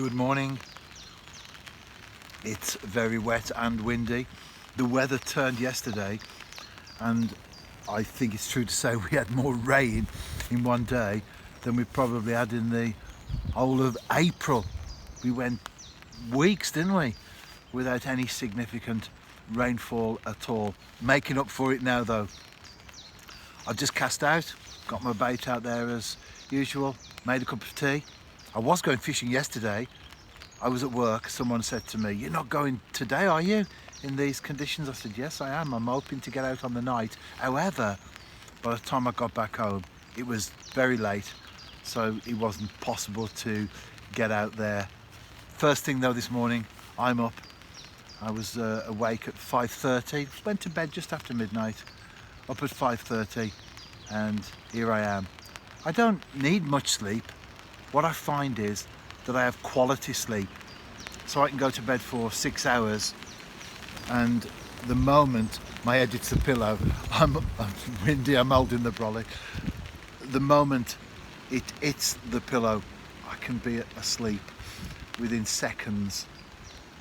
Good morning. It's very wet and windy. The weather turned yesterday, and I think it's true to say we had more rain in one day than we probably had in the whole of April. We went weeks, didn't we, without any significant rainfall at all. Making up for it now though. I've just cast out, got my bait out there as usual, made a cup of tea. I was going fishing yesterday. I was at work, someone said to me, "You're not going today, are you, in these conditions?" I said, "Yes, I am. I'm hoping to get out on the night." However, by the time I got back home, it was very late, so it wasn't possible to get out there. First thing though this morning, I'm up. I was awake at 5:30, went to bed just after midnight, up at 5:30, and here I am. I don't need much sleep. What I find is that I have quality sleep, so I can go to bed for 6 hours, and the moment my head hits the pillow, I'm windy, I'm holding the brolly. The moment it hits the pillow, I can be asleep within seconds,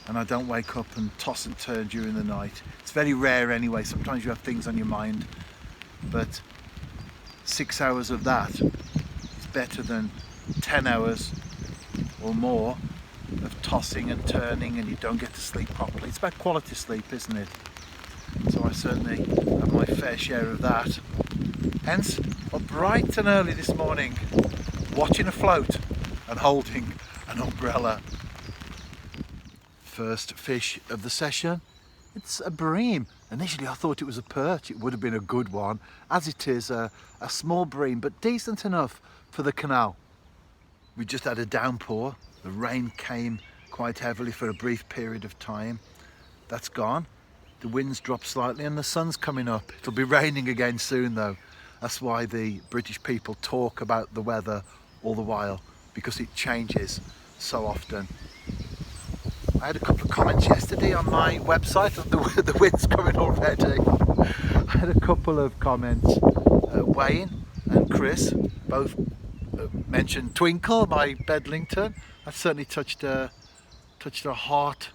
and I don't wake up and toss and turn during the night. It's very rare anyway. Sometimes you have things on your mind, but 6 hours of that is better than 10 hours or more of tossing and turning, and you don't get to sleep properly. It's about quality sleep, isn't it? So I certainly have my fair share of that. Hence, up bright and early this morning, watching a float and holding an umbrella. First fish of the session, it's a bream. Initially I thought it was a perch. It would have been a good one, as it is a small bream, but decent enough for the canal. We just had a downpour. The rain came quite heavily for a brief period of time. That's gone. The wind's dropped slightly and the sun's coming up. It'll be raining again soon though. That's why the British people talk about the weather all the while, because it changes so often. I had a couple of comments yesterday on my website. The wind's coming already. I had a couple of comments. Wayne and Chris both mentioned Twinkle, my Bedlington. That certainly touched a heart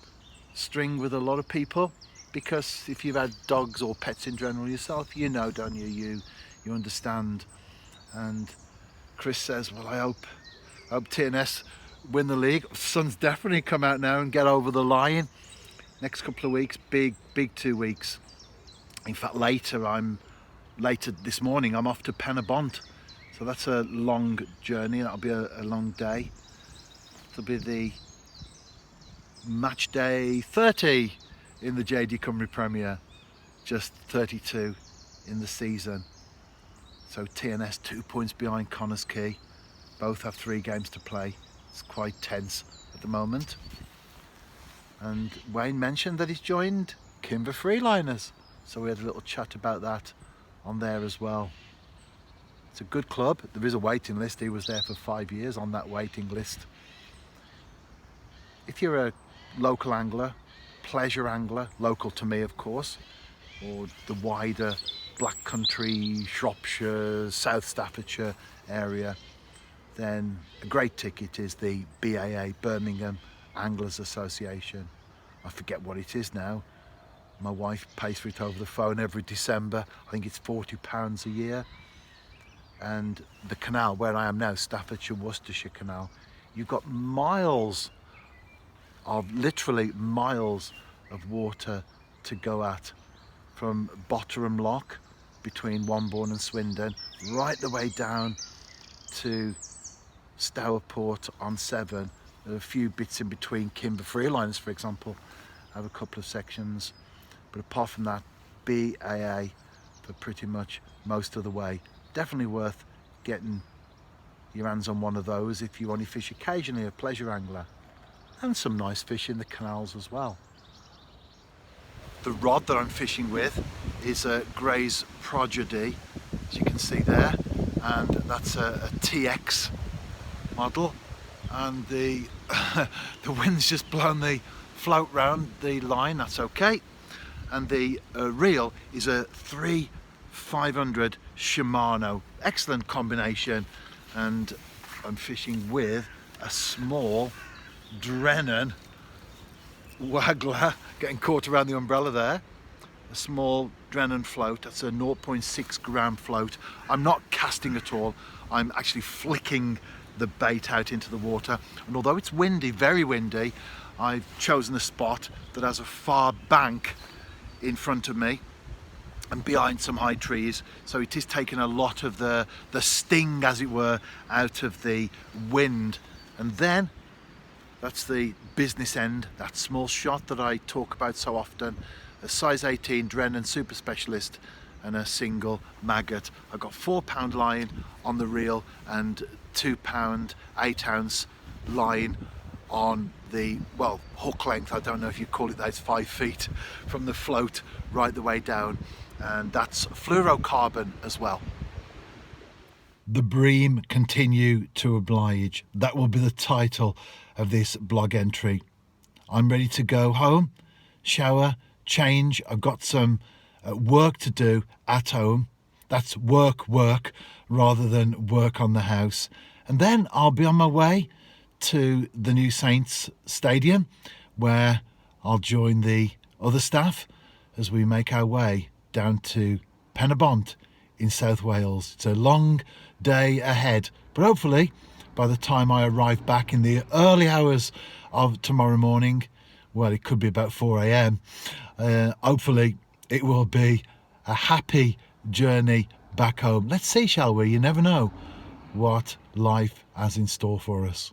string with a lot of people, because if you've had dogs or pets in general yourself, you know, don't you? You understand. And Chris says, "Well, I hope TNS win the league." The sun's definitely come out now and get over the line. Next couple of weeks, big 2 weeks. In fact, later this morning I'm off to Penabont. So that's a long journey. That'll be a long day. It'll be the match day 30 in the JD Cymru Premier, just 32 in the season. So TNS 2 points behind Connors Key. Both have 3 games to play. It's quite tense at the moment. And Wayne mentioned that he's joined Kimber Freeliners. So we had a little chat about that on there as well. It's a good club. There is a waiting list. He was there for 5 years on that waiting list. If you're a local angler, pleasure angler, local to me of course, or the wider Black Country, Shropshire, South Staffordshire area, then a great ticket is the BAA, Birmingham Anglers Association. I forget what it is now. My wife pays for it over the phone every December. I think it's £40 a year. And the canal where I am now, Staffordshire Worcestershire Canal, you've got literally miles of water to go at, from Botterham Lock between Wombourne and Swindon, right the way down to Stourport on Severn. There are a few bits in between. Kimber Freeliners, for example, have a couple of sections, but apart from that, BAA for pretty much most of the way. Definitely worth getting your hands on one of those if you only fish occasionally, a pleasure angler. And some nice fish in the canals as well. The rod that I'm fishing with is a Gray's Prodigy, as you can see there, and that's a TX model, and the the wind's just blown the float round the line. That's okay. And the reel is a 3500 Shimano, excellent combination, and I'm fishing with a small Drennan waggler getting caught around the umbrella there. A small Drennan float, that's a 0.6 gram float. I'm not casting at all, I'm actually flicking the bait out into the water. And although it's windy, very windy, I've chosen a spot that has a far bank in front of me and behind some high trees, so it is taking a lot of the sting, as it were, out of the wind. And then that's the business end, that small shot that I talk about so often, a size 18 Drennan Super Specialist and a single maggot. I've got 4-pound line on the reel and 2-pound 8-ounce line on the, well, hook length. I don't know if you call it that. It's 5 feet from the float right the way down, and that's fluorocarbon as well. The Bream continue to oblige. That will be the title of this blog entry. I'm ready to go home, shower, change. I've got some work to do at home. That's work rather than work on the house. And then I'll be on my way to the new Saints Stadium, where I'll join the other staff as we make our way down to Penabont in South Wales. It's a long day ahead, but hopefully by the time I arrive back in the early hours of tomorrow morning, well, it could be about 4 a.m, hopefully it will be a happy journey back home. Let's see, shall we? You never know what life has in store for us.